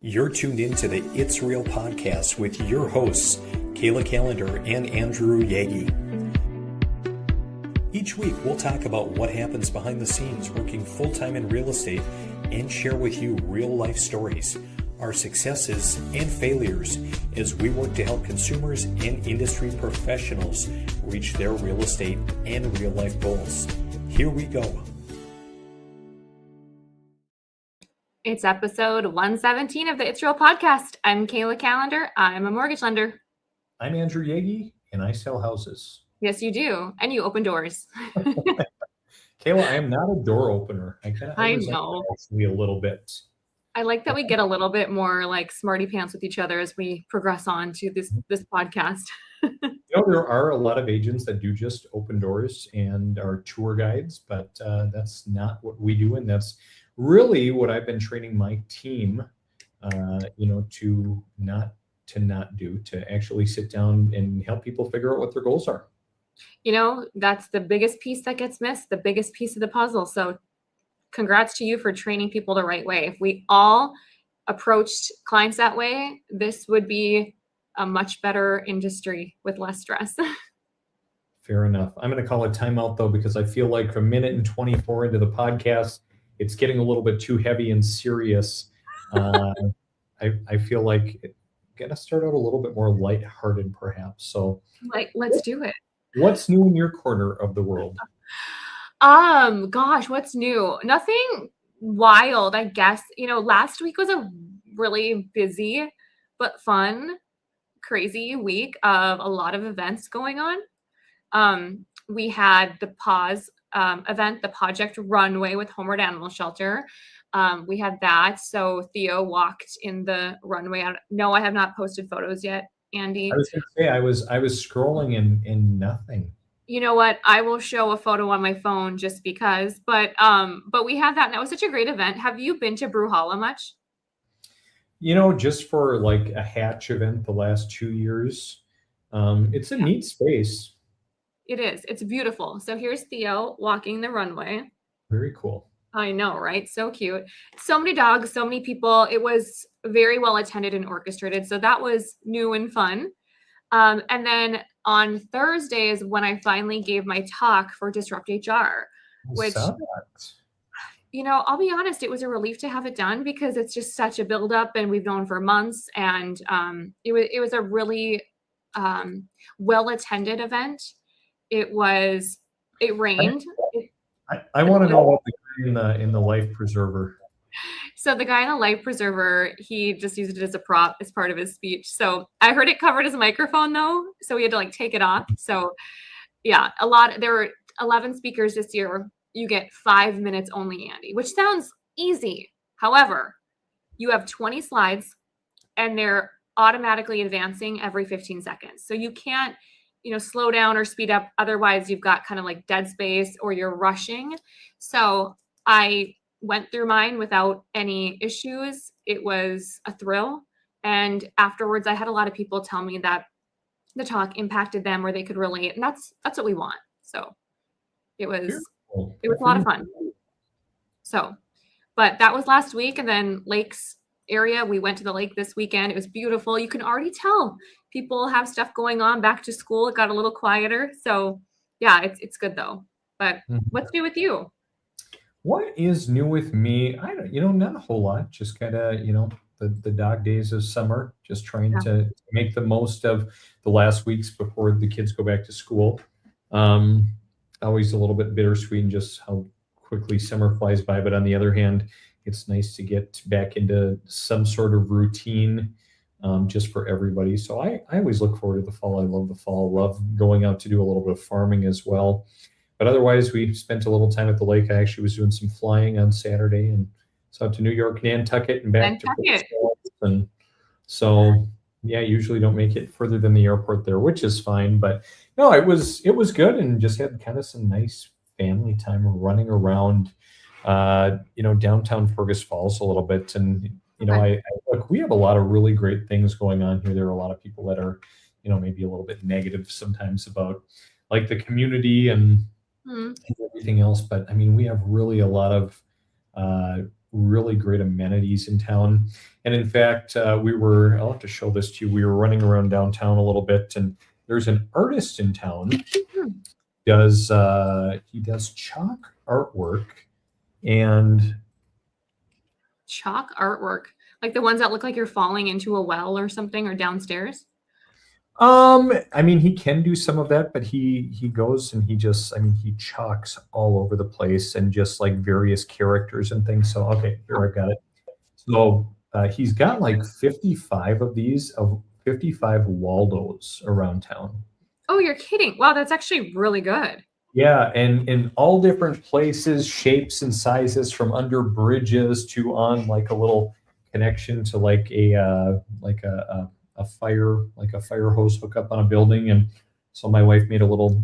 You're tuned into the It's Real podcast with your hosts, Kayla, Kallander, and Andrew Yaggie. Each week, we'll talk about what happens behind the scenes working full-time in real estate and share with you real-life stories, our successes and failures as we work to help consumers and industry professionals reach their real estate and real-life goals. Here we go. It's episode 117 of the It's Real podcast. I'm Kayla Kallander. I'm a mortgage lender. I'm Andrew Yaggie, and I sell houses. Yes, you do. And you open doors. Kayla, I am not a door opener. I know. Actually, a little bit. I like that we get a little bit more like smarty pants with each other as we progress on to this podcast. There are a lot of agents that do just open doors and are tour guides, but that's not what we do, and that's really what I've been training my team, to not do, to actually sit down and help people figure out what their goals are. That's the biggest piece that gets missed, the biggest piece of the puzzle. So congrats to you for training people the right way. If we all approached clients that way, this would be a much better industry with less stress. Fair enough. I'm going to call a timeout though, because I feel like a minute and 24 into the podcast, it's getting a little bit too heavy and serious. I feel like it got to start out a little bit more lighthearted, perhaps. So, let's do it. What's new in your corner of the world? Gosh, what's new? Nothing wild, I guess. Last week was a really busy but fun, crazy week of a lot of events going on. We had the Pause event, the Project Runway with Homeward Animal Shelter. We had that. So Theo walked in the runway. No, I have not posted photos yet, Andy. I was going to say, I was scrolling and nothing. You know what? I will show a photo on my phone just because. But we had that, and that was such a great event. Have you been to Brewhalla much? Just for like a hatch event the last 2 years. It's a neat space. It is. It's beautiful. So here's Theo walking the runway. Very cool. I know, right? So cute. So many dogs, so many people. It was very well attended and orchestrated. So that was new and fun. And then on Thursday is when I finally gave my talk for Disrupt HR, which, I'll be honest, it was a relief to have it done because it's just such a buildup and we've known for months. And it was a really well-attended event. It rained. I want to know about the guy in the life preserver. So the guy in the life preserver, he just used it as a prop as part of his speech. So I heard it covered his microphone though, so he had to take it off. So yeah, there were 11 speakers this year. You get 5 minutes only, Andy, which sounds easy. However, you have 20 slides and they're automatically advancing every 15 seconds. So you can't slow down or speed up. Otherwise, you've got kind of like dead space or you're rushing. So I went through mine without any issues. It was a thrill. And afterwards, I had a lot of people tell me that the talk impacted them or they could relate. And that's what we want. So it was a lot of fun. So, but that was last week. And then Lakes area, we went to the lake this weekend. It was beautiful. You can already tell people have stuff going on back to school. It got a little quieter. So yeah, it's good though. But what's new with you? What is new with me? I don't, not a whole lot. Just kind of, the dog days of summer, just trying to make the most of the last weeks before the kids go back to school. Always a little bit bittersweet and just how quickly summer flies by. But on the other hand, it's nice to get back into some sort of routine just for everybody. So I always look forward to the fall. I love the fall. Love going out to do a little bit of farming as well. But otherwise, we spent a little time at the lake. I actually was doing some flying on Saturday and so out to New York, Nantucket, and back to and so usually don't make it further than the airport there, which is fine. But no, it was good and just had kind of some nice family time running around downtown Fergus Falls a little bit. And I look, we have a lot of really great things going on here. There are a lot of people that are maybe a little bit negative sometimes about like the community and everything else. But I mean, we have really a lot of really great amenities in town. And in fact, I'll have to show this to you. We were running around downtown a little bit, and there's an artist in town. He does chalk artwork and Chalk artwork, like the ones that look like you're falling into a well or something, or downstairs. I mean, he can do some of that, but he goes and he chalks all over the place and just like various characters and things. So okay, here I got it. So he's got like 55 of these of 55 Waldos around town. Oh, you're kidding. Wow, that's actually really good. Yeah, and in all different places, shapes and sizes, from under bridges to on like a little connection to like a fire hose hookup on a building. And so my wife made a little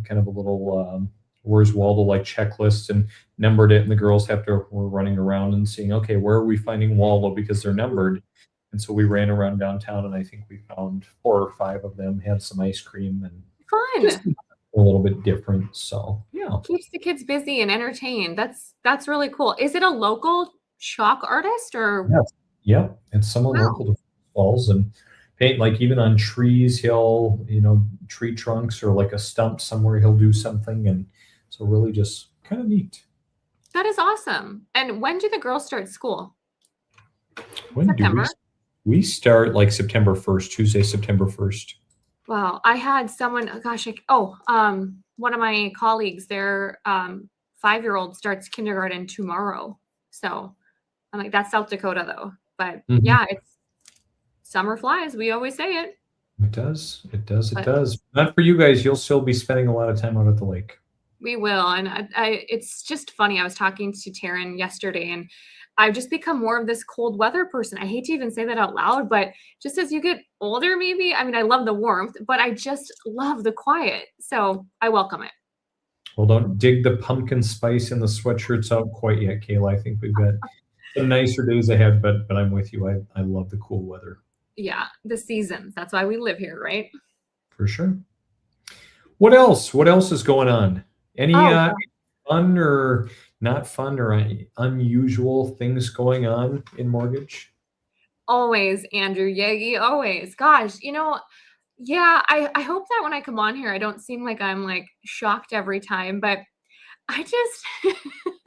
Where's Waldo like checklist and numbered it, and the girls were running around and seeing, okay, where are we finding Waldo because they're numbered. And so we ran around downtown, and I think we found 4 or 5 of them, had some ice cream, and just Fun. a little bit different. So yeah. Keeps the kids busy and entertained. That's really cool. Is it a local chalk artist or? Yes. Yep. It's someone Wow. local to Falls, and paint like even on trees, tree trunks or like a stump somewhere, he'll do something. And so really just kind of neat. That is awesome. And when do the girls start school? When do September. we start like September 1st, Tuesday, September 1st. Wow. I had someone, oh gosh, one of my colleagues, their 5-year-old starts kindergarten tomorrow. So I'm like, that's South Dakota though. But Mhm. yeah, it's summer flies. We always say it. It does. It does. It But does. Not for you guys. You'll still be spending a lot of time out at the lake. we will. And it's just funny. I was talking to Taryn yesterday, and I've just become more of this cold weather person. I hate to even say that out loud, but just as you get older, maybe, I mean, I love the warmth, but I just love the quiet. So I welcome it. Well, don't dig the pumpkin spice and the sweatshirts out quite yet, Kayla. I think we've got some nicer days ahead, but I'm with you. I love the cool weather. Yeah, the seasons. That's why we live here, right? For sure. What else? What else is going on? Any Oh, fun or not fun or unusual things going on in mortgage? always, Andrew Yaggie, always. Gosh, yeah, I hope that when I come on here, I don't seem like I'm like shocked every time, but I just,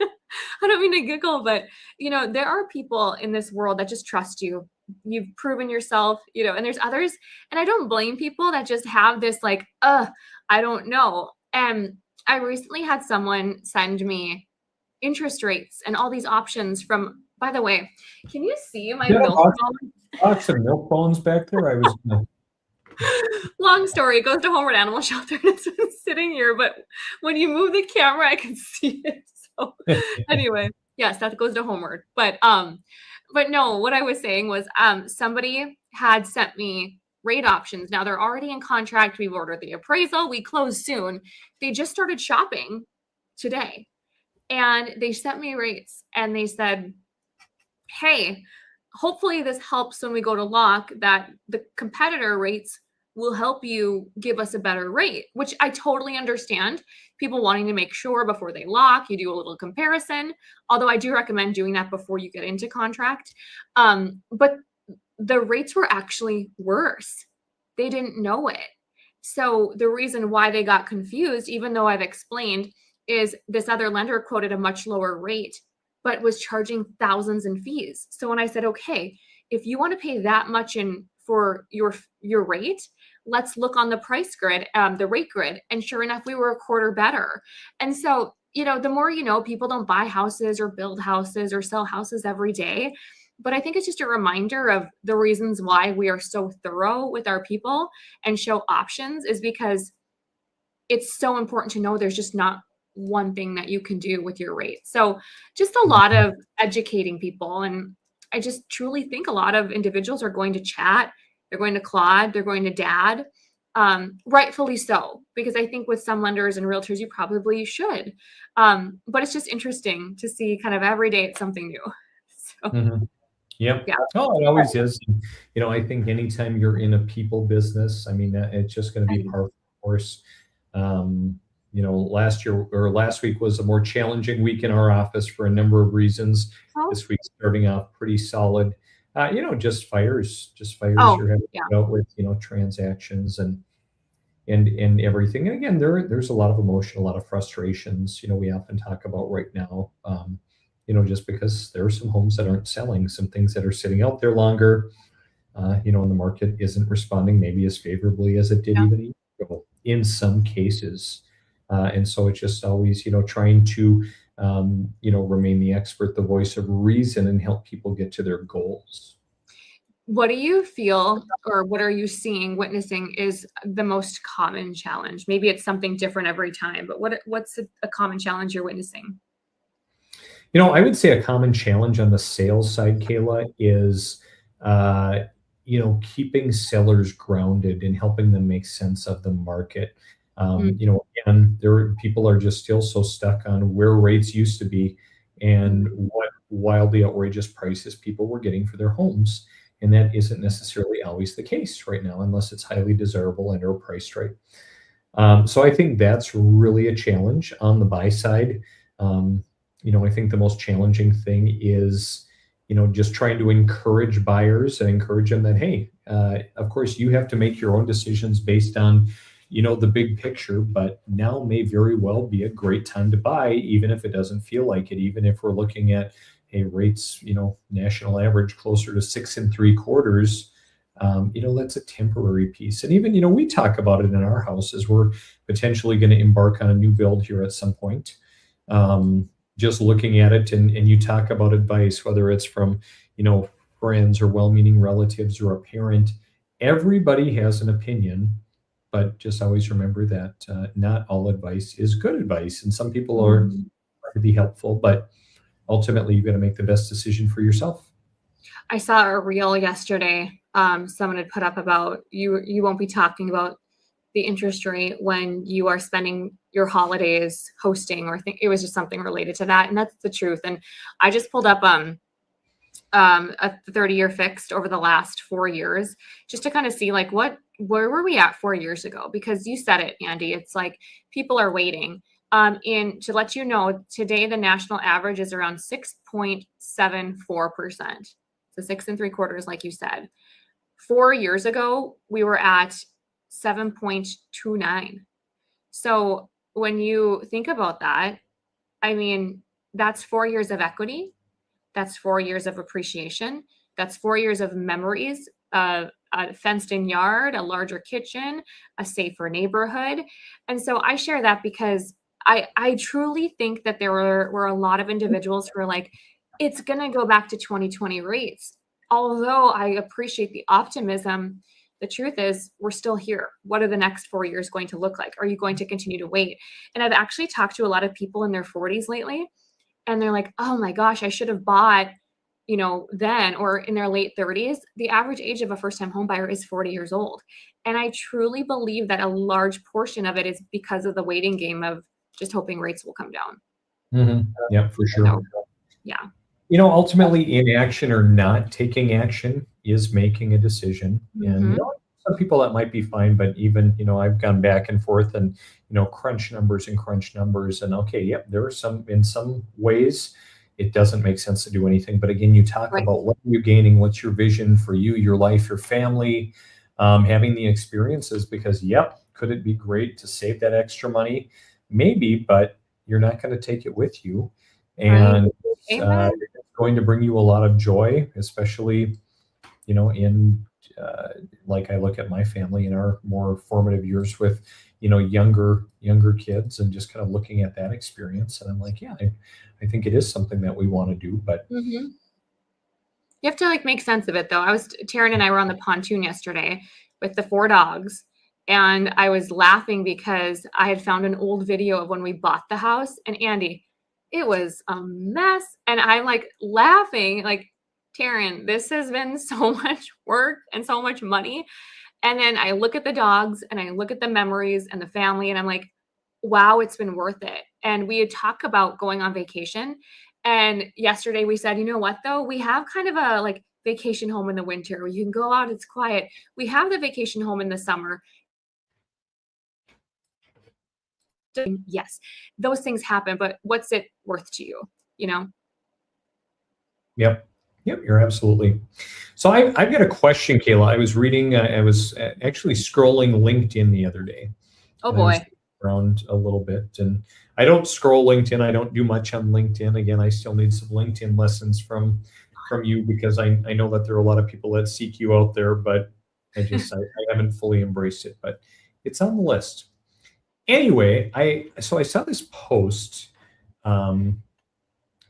I don't mean to giggle, but there are people in this world that just trust you. You've proven yourself, and there's others, and I don't blame people that just have this like, I don't know. And I recently had someone send me interest rates and all these options from, by the way, can you see my Yeah, milk phone? box of milk bones back there. I was Long story. It goes to Homeward Animal Shelter, and it's been sitting here. But when you move the camera, I can see it. So anyway, yes, that goes to Homeward. But no, what I was saying was somebody had sent me rate options. Now they're already in contract. We've ordered the appraisal. We close soon. They just started shopping today, and they sent me rates, and they said, hey, hopefully this helps when we go to lock, that the competitor rates will help you give us a better rate, which I totally understand. People wanting to make sure before they lock, you do a little comparison. Although I do recommend doing that before you get into contract. But the rates were actually worse. They didn't know it. So the reason why they got confused, even though I've explained, is this other lender quoted a much lower rate, but was charging thousands in fees. So when I said, okay, if you want to pay that much in for your rate, let's look on the price grid, the rate grid. And sure enough, we were a quarter better. And so, the more people don't buy houses or build houses or sell houses every day. But I think it's just a reminder of the reasons why we are so thorough with our people and show options, is because it's so important to know there's just not one thing that you can do with your rate. So just a lot of educating people. And I just truly think a lot of individuals are going to chat, they're going to Claude, they're going to Dad, rightfully so, because I think with some lenders and realtors, you probably should. But it's just interesting to see kind of every day it's something new. So Yep. yeah. Oh, it always is. I think anytime you're in a people business, I mean, it's just going to be par for the course. last week was a more challenging week in our office for a number of reasons. Oh, This week's starting off pretty solid. Just fires oh, you're having to yeah. deal with, transactions and everything. And again, there's a lot of emotion, a lot of frustrations, we often talk about right now. Just because there are some homes that aren't selling, some things that are sitting out there longer, and the market isn't responding maybe as favorably as it did Yeah. even a year ago in some cases. And so it's just always, trying to, remain the expert, the voice of reason, and help people get to their goals. What do you feel, or what are you seeing, witnessing is the most common challenge? Maybe it's something different every time, but what's a common challenge you're witnessing? I would say a common challenge on the sales side, Kayla, is keeping sellers grounded and helping them make sense of the market. Mm, Again, people are just still so stuck on where rates used to be and mhm. what wildly outrageous prices people were getting for their homes. And that isn't necessarily always the case right now, unless it's highly desirable and or priced right. So I think that's really a challenge on the buy side. Um, I think the most challenging thing is, just trying to encourage buyers and encourage them that, hey, of course, you have to make your own decisions based on, the big picture, but now may very well be a great time to buy, even if it doesn't feel like it, even if we're looking at, hey, rates, national average closer to 6.75. That's a temporary piece. And even, we talk about it in our house as we're potentially going to embark on a new build here at some point. Just looking at it and you talk about advice, whether it's from, friends or well-meaning relatives or a parent, everybody has an opinion, but just always remember that not all advice is good advice. And some people are Mhm. to be helpful, but ultimately you've got to make the best decision for yourself. I saw a reel yesterday. Someone had put up about you won't be talking about the interest rate when you are spending your holidays hosting, or think it was just something related to that. And that's the truth. And I just pulled up a 30-year fixed over the last 4 years, just to kind of see like where were we at 4 years ago? Because you said it, Andy, it's like people are waiting. And to let you know, today the national average is around 6.74%. So 6.75, like you said. 4 years ago, we were at 7.29. So when you think about that, I mean, that's 4 years of equity. That's 4 years of appreciation. That's 4 years of memories, a fenced in yard, a larger kitchen, a safer neighborhood. And so I share that because I truly think that there were a lot of individuals who are like, it's going to go back to 2020 rates. Although I appreciate the optimism, the truth is we're still here. What are the next 4 years going to look like? Are you going to continue to wait? And I've actually talked to a lot of people in their 40s lately, and they're like, oh my gosh, I should have bought, then, or in their late 30s. The average age of a first time home buyer is 40 years old. And I truly believe that a large portion of it is because of the waiting game of just hoping rates will come down. Yeah, for sure. So, yeah. Ultimately, inaction or not taking action is making a decision. And, Hmm. some people that might be fine, but even, I've gone back and forth and, crunch numbers and crunch numbers. And okay, yep, there are in some ways, it doesn't make sense to do anything. But again, you talk Right. about what are you gaining? What's your vision for you, your life, your family, having the experiences, because, yep, could it be great to save that extra money? Maybe, but you're not going to take it with you. Right. And Amen. it's going to bring you a lot of joy, especially, in like I look at my family in our more formative years with, younger kids and just kind of looking at that experience. And I'm like, yeah, I think it is something that we want to do, but Hmm. You have to like make sense of it though. Taryn and I were on the pontoon yesterday with the four dogs, and I was laughing because I had found an old video of when we bought the house, and Andy, it was a mess. And I'm like laughing, like, Taryn, this has been so much work and so much money. And then I look at the dogs and I look at the memories and the family, and I'm like, wow, it's been worth it. And we had talked about going on vacation. And yesterday we said, you know what, though? We have kind of a like vacation home in the winter where you can go out, it's quiet. We have the vacation home in the summer. Yes, those things happen, but what's it worth to you? You know? Yep. Yep, you're absolutely. So I've got a question, Kayla. I was reading, I was actually scrolling LinkedIn the other day, Oh and I was boy. looking around a little bit. And I don't scroll LinkedIn. I don't do much on LinkedIn. Again, I still need some LinkedIn lessons from you because I know that there are a lot of people that seek you out there, but I haven't fully embraced it. But it's on the list. Anyway, I saw this post. Um,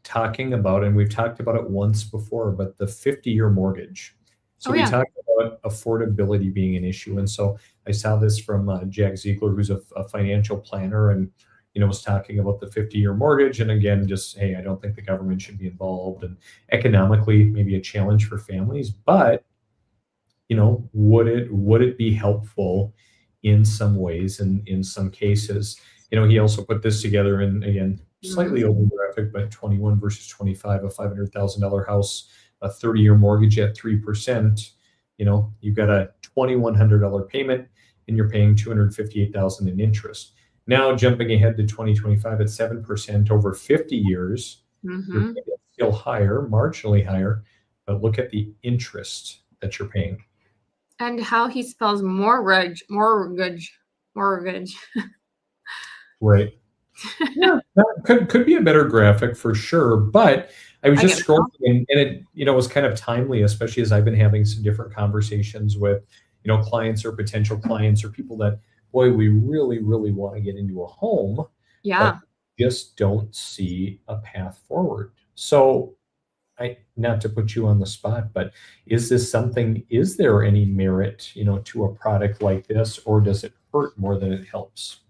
talking about, and we've talked about it once before, but the 50-year mortgage. So Oh we yeah. talked about affordability being an issue. And so I saw this from Jack Ziegler, who's a financial planner, and was talking about the 50-year mortgage. And again, just, hey, I don't think the government should be involved. And economically, maybe a challenge for families, but would it be helpful in some ways and in some cases? He also put this together, and again, Mhm. slightly over graphic, but 21 versus 25, a $500,000 house, a 30-year mortgage at 3%. You've got a $2,100 payment, and you're paying 258,000 in interest. Now jumping ahead to 2025 at 7% over 50 years, your Mhm. payment's still higher, marginally higher, but look at the interest that you're paying. And how he spells mortgage. Right. Yeah, that could be a better graphic for sure. But I was I guess just scrolling, so. and it was kind of timely, especially as I've been having some different conversations with clients or potential clients or people that, boy, we really really want to get into a home, but Yeah. just don't see a path forward. So not to put you on the spot, but is there any merit to a product like this, or does it hurt more than it helps?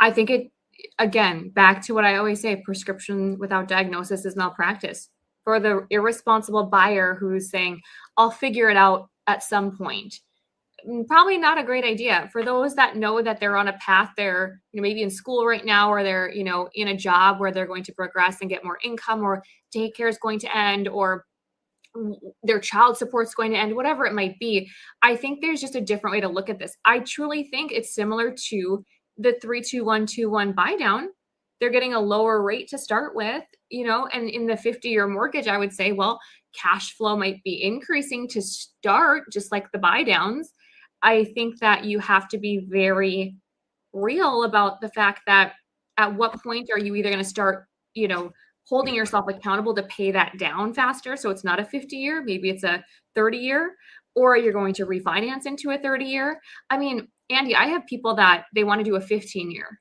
I think it again, back to what I always say, prescription without diagnosis is malpractice. For the irresponsible buyer who's saying, "I'll figure it out at some point." Probably not a great idea. For those that know that they're on a path, they're, maybe in school right now, or they're, in a job where they're going to progress and get more income, or daycare is going to end, or their child support's going to end, whatever it might be. I think there's just a different way to look at this. I truly think it's similar to the 32121 buy down. They're getting a lower rate to start with, and in the 50-year mortgage, I would say, well, cash flow might be increasing to start, just like the buy downs. I think that you have to be very real about the fact that at what point are you either going to start, holding yourself accountable to pay that down faster, so it's not a 50-year, maybe it's a 30-year, or you're going to refinance into a 30-year. I mean, Andy, I have people that they want to do a 15-year.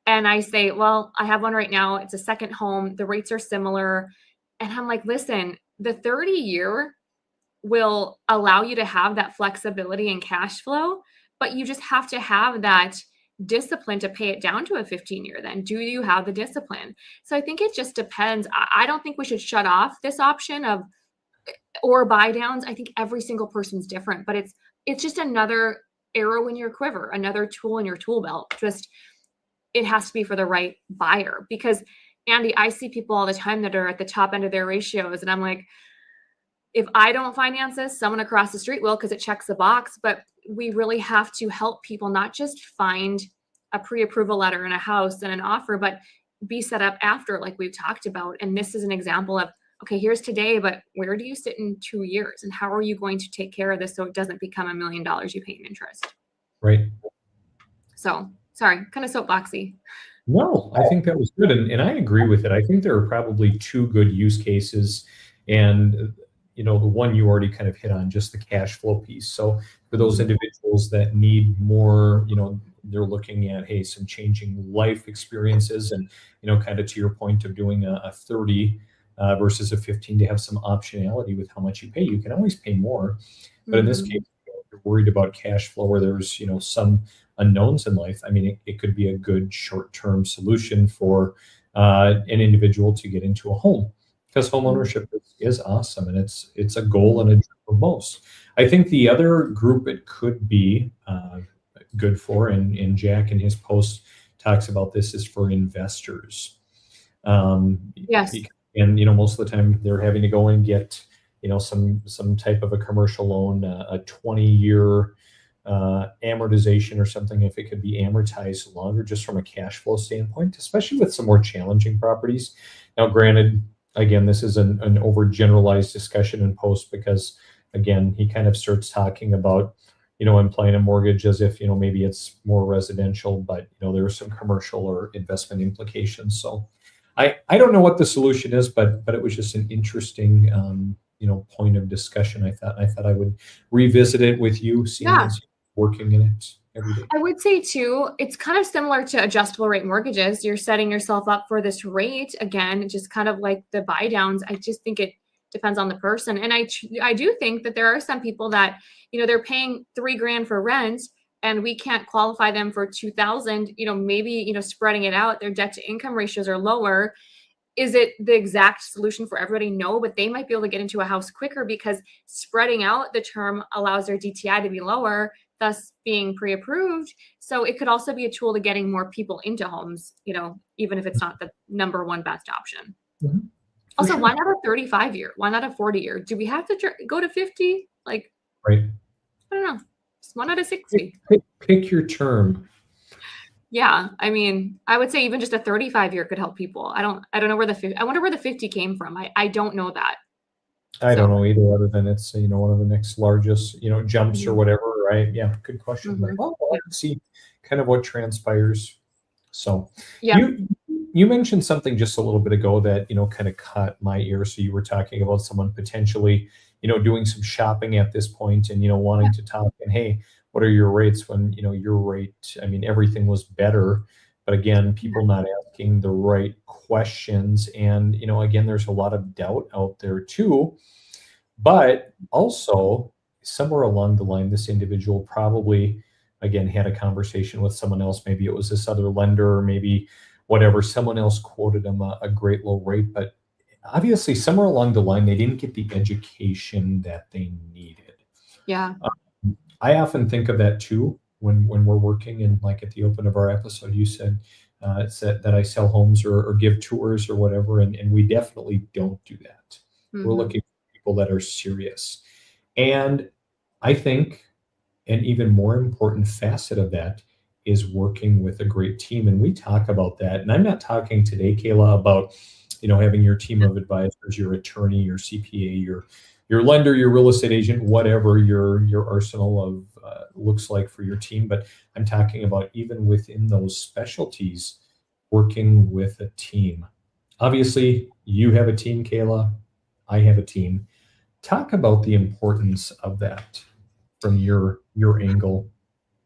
And I say, well, I have one right now. It's a second home. The rates are similar. And I'm like, listen, the 30-year will allow you to have that flexibility and cash flow, but you just have to have that discipline to pay it down to a 15-year. Then do you have the discipline? So I think it just depends. I don't think we should shut off this option of or buy downs. I think every single person's different, but it's just another arrow in your quiver, another tool in your tool belt. Just it has to be for the right buyer, because Andy, I see people all the time that are at the top end of their ratios, and I'm like, if I don't finance this, someone across the street will, because it checks the box. But we really have to help people not just find a pre-approval letter and a house and an offer, but be set up after, like we've talked about. And this is an example of, okay, here's today, but where do you sit in 2 years? And how are you going to take care of this so it doesn't become $1 million you pay in interest? Right. So sorry, kind of soapboxy. No, I think that was good, and I agree with it. I think there are probably two good use cases, and the one you already kind of hit on, just the cash flow piece. So for those Mhm. individuals that need more, they're looking at, hey, some changing life experiences, and kind of to your point of doing a 30 versus a 15, to have some optionality with how much you pay. You can always pay more, but in this case, Mhm. if you're worried about cash flow, or there's some unknowns in life. I mean, it could be a good short-term solution for an individual to get into a home, because home ownership is awesome, and it's a goal and a dream of most. I think the other group it could be good for, and Jack in his post talks about this, is for investors. Yes. And most of the time they're having to go and get some type of a commercial loan, a 20-year amortization or something, if it could be amortized longer, just from a cash flow standpoint, especially with some more challenging properties. Now, granted, again, this is an overgeneralized discussion in post, because again, he kind of starts talking about, implying a mortgage as if, maybe it's more residential, but, there are some commercial or investment implications. So I don't know what the solution is, but it was just an interesting, point of discussion. I thought I would revisit it with you, seeing Yeah. as you're working in it every day. I would say too, it's kind of similar to adjustable rate mortgages. You're setting yourself up for this rate again, just kind of like the buy downs. I just think it depends on the person. And I do think that there are some people that, they're paying $3,000 for rent and we can't qualify them for 2,000, maybe, spreading it out, their debt to income ratios are lower. Is it the exact solution for everybody? No, but they might be able to get into a house quicker because spreading out the term allows their DTI to be lower, thus being pre-approved. So it could also be a tool to getting more people into homes, even if it's not the number one best option. Mhm. Also, sure. why not a 35 year? Why not a 40 year? Do we have to go to 50? Like, Right. I don't know. Just one out of 60. Pick your term. Yeah, I mean, I would say even just a 35 year could help people. I don't know where I wonder where the 50 came from. I don't know that. I don't So, know either, other than it's, one of the next largest, jumps or mhm, whatever, right? Yeah, good question. But mhm. well, we'll Yeah. have to see kind of what transpires. So Yeah. you mentioned something just a little bit ago that, kind of caught my ear. So you were talking about someone potentially, doing some shopping at this point and, wanting to talk, and hey, what are your rates, when, your rate, I mean, everything was better. But again, people not asking the right questions. And, again, there's a lot of doubt out there too. But also, somewhere along the line, this individual probably, again, had a conversation with someone else. Maybe it was this other lender, or maybe whatever. Someone else quoted them a great low rate, but obviously, somewhere along the line, they didn't get the education that they needed. Yeah. I often think of that too when we're working. And like at the open of our episode, you said, that I sell homes or give tours or whatever, and we definitely don't do that. We're Mhm. looking for people that are serious. And I think an even more important facet of that is working with a great team. And we talk about that. And I'm not talking today, Kayla, about, having your team of advisors, your attorney, your CPA, your lender, your real estate agent, whatever your arsenal of looks like for your team. But I'm talking about even within those specialties, working with a team. Obviously, you have a team, Kayla. I have a team. Talk about the importance of that from your angle.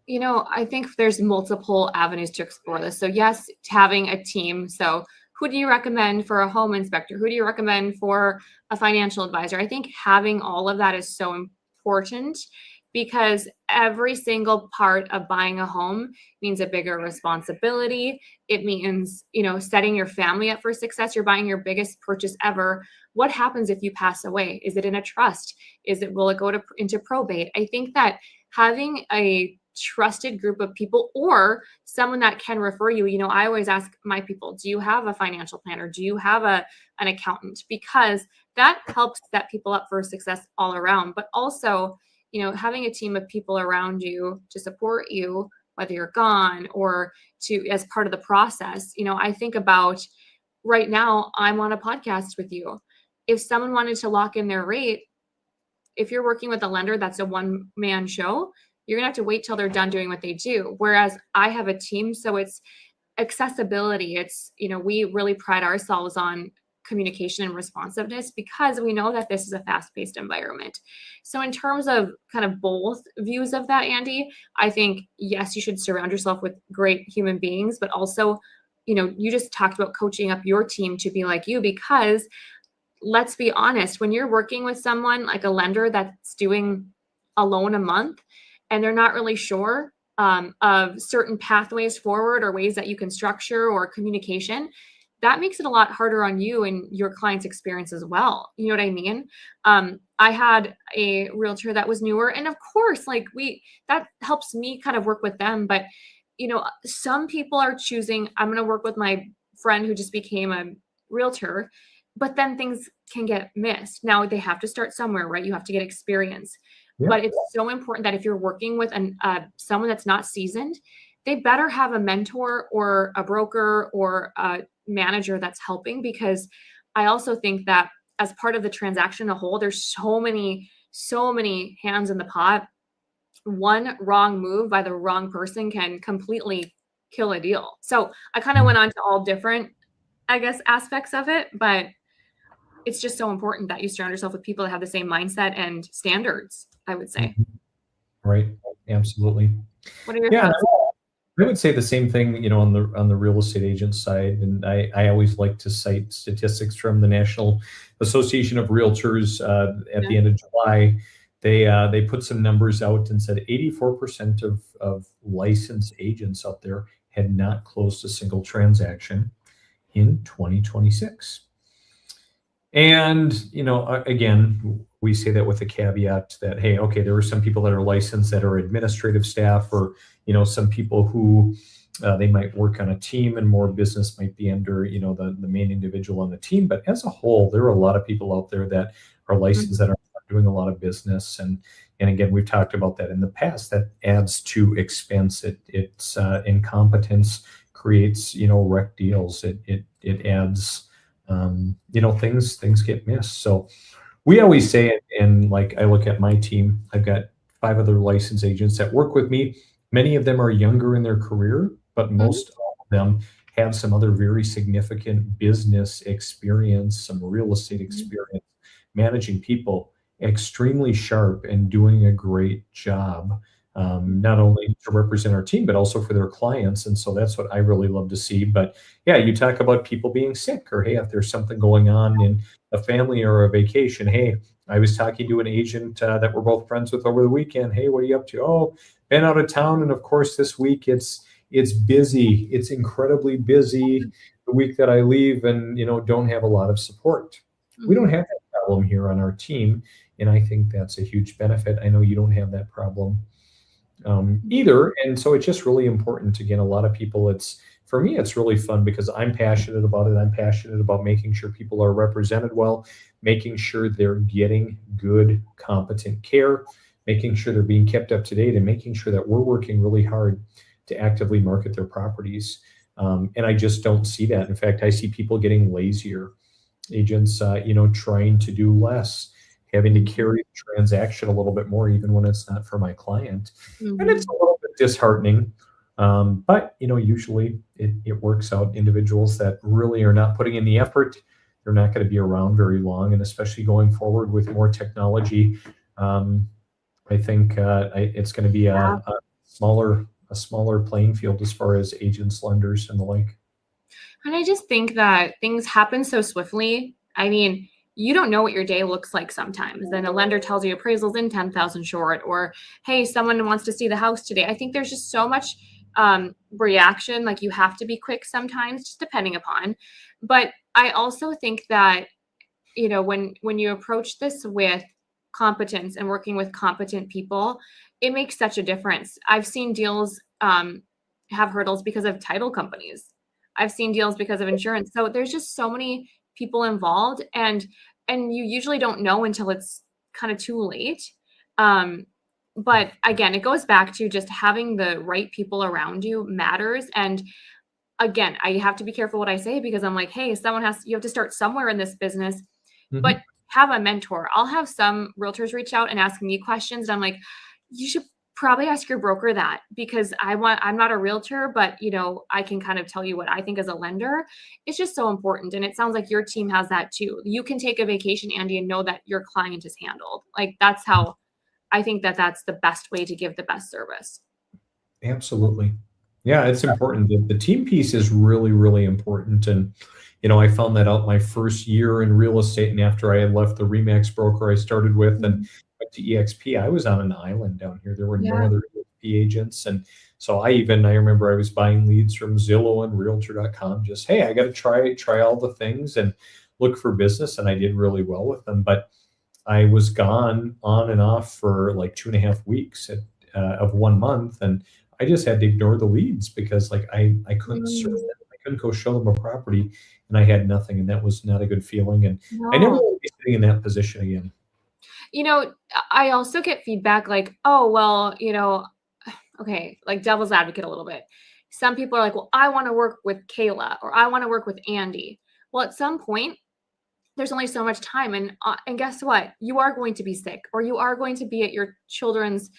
I think there's multiple avenues to explore this. So yes, having a team. So who do you recommend for a home inspector? Who do you recommend for a financial advisor? I think having all of that is so important because every single part of buying a home means a bigger responsibility. It means, setting your family up for success. You're buying your biggest purchase ever. What happens if you pass away? Is it in a trust? Will it go into probate? I think that having a trusted group of people or someone that can refer you. I always ask my people, do you have a financial planner? Do you have an accountant? Because that helps set people up for success all around. But also, having a team of people around you to support you, whether you're gone or as part of the process. I think about right now, I'm on a podcast with you. If someone wanted to lock in their rate, if you're working with a lender that's a one-man show, you're gonna have to wait till they're done doing what they do. Whereas I have a team, so it's accessibility. It's, we really pride ourselves on communication and responsiveness because we know that this is a fast-paced environment. So in terms of kind of both views of that, Andy, I think, yes, you should surround yourself with great human beings, but also, you just talked about coaching up your team to be like you, because let's be honest, when you're working with someone like a lender that's doing a loan a month and they're not really sure of certain pathways forward or ways that you can structure or communication, that makes it a lot harder on you and your client's experience as well. You know what I mean? I had a realtor that was newer, and of course, that helps me kind of work with them. But some people are choosing, I'm going to work with my friend who just became a realtor, but then things can get missed. Now they have to start somewhere, right? You have to get experience. Yeah. But it's so important that if you're working with someone that's not seasoned, they better have a mentor or a broker or a manager that's helping, because I also think that as part of the transaction as a whole, there's so many hands in the pot. One wrong move by the wrong person can completely kill a deal. So I kind of went on to all different, I guess, aspects of it, but it's just so important that you surround yourself with people that have the same mindset and standards, I would say. Mhm. Right. Absolutely. What are your Yeah. thoughts? I would say the same thing, on the real estate agent side, and I always like to cite statistics from the National Association of Realtors. At Yeah. the end of July, they put some numbers out and said 84% of licensed agents out there had not closed a single transaction in 2026. And, again, we say that with a caveat that, hey, okay, there are some people that are licensed that are administrative staff, or, some people who they might work on a team and more business might be under, the main individual on the team. But as a whole, there are a lot of people out there that are licensed that are doing a lot of business. And again, we've talked about that in the past. That adds to expense. It's incompetence creates, wreck deals. It adds, things get missed. So we always say it, and like I look at my team, I've got 5 other licensed agents that work with me. Many of them are younger in their career, but Mhm. most all of them have some other very significant business experience, some real estate experience, managing people, extremely sharp and doing a great job, not only to represent our team, but also for their clients. And so that's what I really love to see. But yeah, you talk about people being sick, or hey, if there's something going on in a family or a vacation. Hey, I was talking to an agent that we're both friends with over the weekend. Hey, what are you up to? Oh, been out of town, and of course this week it's busy. It's incredibly busy the week that I leave, and don't have a lot of support. We don't Mhm. have that problem here on our team, and I think that's a huge benefit. I know you don't have that problem either. And so it's just really important. Again, a lot of people, it's for me, it's really fun because I'm passionate about it. I'm passionate about making sure people are represented well, making sure they're getting good, competent care, making sure they're being kept up to date, and making sure that we're working really hard to actively market their properties. And I just don't see that. In fact, I see people getting lazier, agents, trying to do less, having to carry the transaction a little bit more, even when it's not for my client. And it's Mhm. a little bit disheartening. But, usually it works out. Individuals that really are not putting in the effort, they're not going to be around very long. And especially going forward with more technology, um, I think it's going to be Yeah. a smaller playing field as far as agents, lenders, and the like. And I just think that things happen so swiftly. I mean, you don't know what your day looks like sometimes. Then a lender tells you appraisal's in 10,000 short, or hey, someone wants to see the house today. I think there's just so much reaction. Like you have to be quick sometimes, just depending upon. But I also think that, when you approach this with competence and working with competent people, it makes such a difference. I've seen deals have hurdles because of title companies. I've seen deals because of insurance. So there's just so many people involved, and you usually don't know until it's kind of too late. Um, but again, it goes back to just having the right people around you matters. And again, I have to be careful what I say, because I'm like, hey, you have to start somewhere in this business, but Mhm. have a mentor. I'll have some realtors reach out and ask me questions. And I'm like, you should probably ask your broker that, because I'm not a realtor, but I can kind of tell you what I think as a lender. It's just so important. And it sounds like your team has that too. You can take a vacation, Andy, and know that your client is handled. Like that's how I think that that's the best way to give the best service. Absolutely. Yeah, it's important. The team piece is really, really important. And, I found that out my first year in real estate. And after I had left the Remax broker I started with and Mhm. went to EXP, I was on an island down here. There were no Yeah. other EXP agents. And so I remember I was buying leads from Zillow and Realtor.com. Just, hey, I got to try all the things and look for business. And I did really well with them. But I was gone on and off for like 2.5 weeks of 1 month, and I just had to ignore the leads because like I couldn't serve Mm, them. I couldn't go show them a property, and I had nothing, and that was not a good feeling. And I never no. want to be sitting in that position again. I also get feedback like, oh, well, okay, like devil's advocate a little bit. Some people are like, well, I want to work with Kayla or I want to work with Andy. Well, at some point, there's only so much time. And guess what? You are going to be sick or you are going to be at your children's,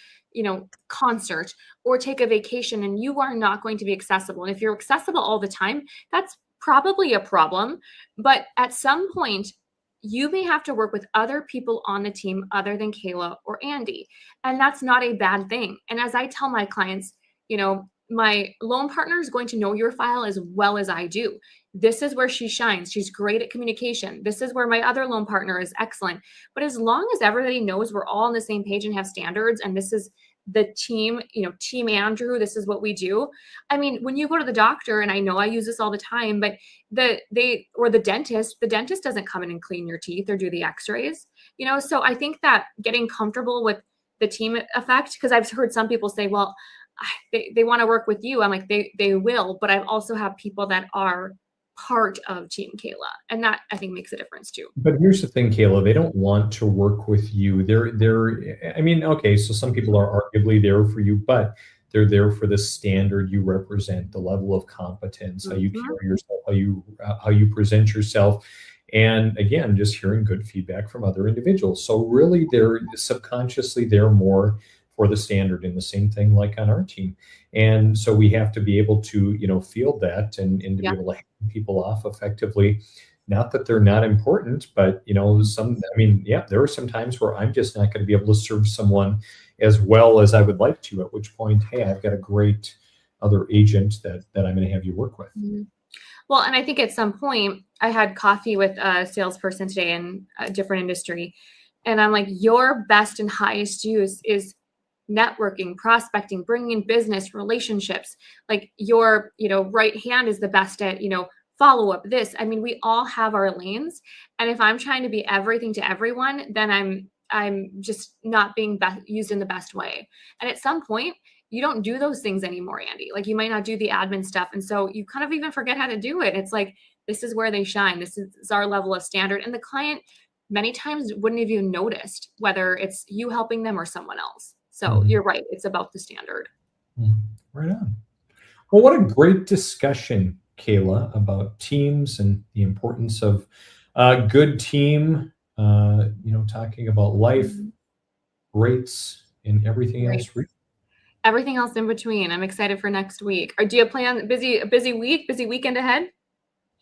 concert or take a vacation and you are not going to be accessible. And if you're accessible all the time, that's probably a problem. But at some point, you may have to work with other people on the team other than Kayla or Andy. And that's not a bad thing. And as I tell my clients, my loan partner is going to know your file as well as I do. This is where she shines. She's great at communication. This is where my other loan partner is excellent. But as long as everybody knows we're all on the same page and have standards, and this is the team, Team Andrew, this is what we do. I mean, when you go to the doctor, and I know I use this all the time, but the dentist doesn't come in and clean your teeth or do the x-rays, so I think that getting comfortable with the team effect, because I've heard some people say, well, they want to work with you. I'm like, they will, but I also have people that are part of Team Kayla, and that I think makes a difference too. But here's the thing, Kayla, they don't want to work with you. Okay, so some people are arguably there for you, but they're there for the standard you represent, the level of competence, how you carry yourself, how you present yourself. And again, just hearing good feedback from other individuals. So really they're subconsciously, they're more for the standard, and the same thing like on our team. And so we have to be able to, feel that and to be able to hand people off effectively. Not that they're not important, but there are some times where I'm just not going to be able to serve someone as well as I would like to, at which point, hey, I've got a great other agent that I'm going to have you work with. Mm-hmm. Well, and I think at some point I had coffee with a salesperson today in a different industry. And I'm like, your best and highest use is networking, prospecting, bringing in business relationships. Like your, right hand is the best at, follow up this. I mean, we all have our lanes. And if I'm trying to be everything to everyone, then I'm just not being used in the best way. And at some point, you don't do those things anymore, Andy. Like you might not do the admin stuff. And so you kind of even forget how to do it. It's like, this is where they shine. This is our level of standard. And the client many times wouldn't have even noticed whether it's you helping them or someone else. So you're right. It's about the standard. Right on. Well, what a great discussion, Kayla, about teams and the importance of a good team, talking about life, rates, and everything else. Everything else in between. I'm excited for next week. Or do you plan a busy weekend ahead?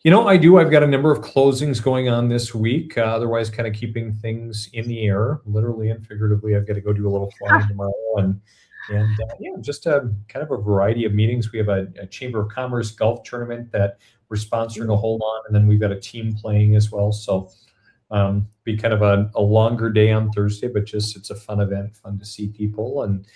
I do. I've got a number of closings going on this week. Otherwise, kind of keeping things in the air, literally and figuratively. I've got to go do a little flying tomorrow, and just a kind of a variety of meetings. We have a Chamber of Commerce golf tournament that we're sponsoring a whole lot, and then we've got a team playing as well. So, be kind of a longer day on Thursday, but it's a fun event, fun to see people, and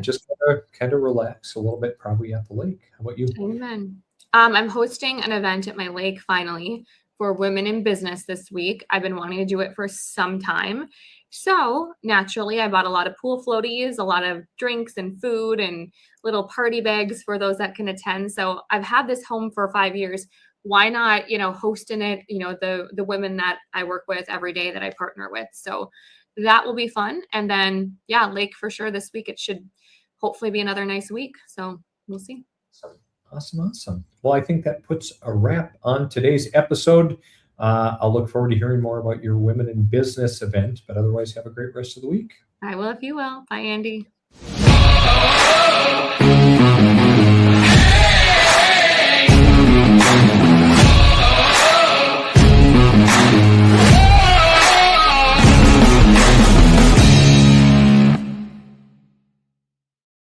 just kind of relax a little bit, probably at the lake. How about you? Amen. I'm hosting an event at my lake finally for women in business this week. I've been wanting to do it for some time. So naturally, I bought a lot of pool floaties, a lot of drinks and food and little party bags for those that can attend. So I've had this home for 5 years. Why not, hosting it, the women that I work with every day that I partner with. So that will be fun. And then, lake for sure this week. It should hopefully be another nice week. So we'll see. Awesome. Well, I think that puts a wrap on today's episode. I'll look forward to hearing more about your Women in Business event, but otherwise have a great rest of the week. I will if you will. Bye, Andy.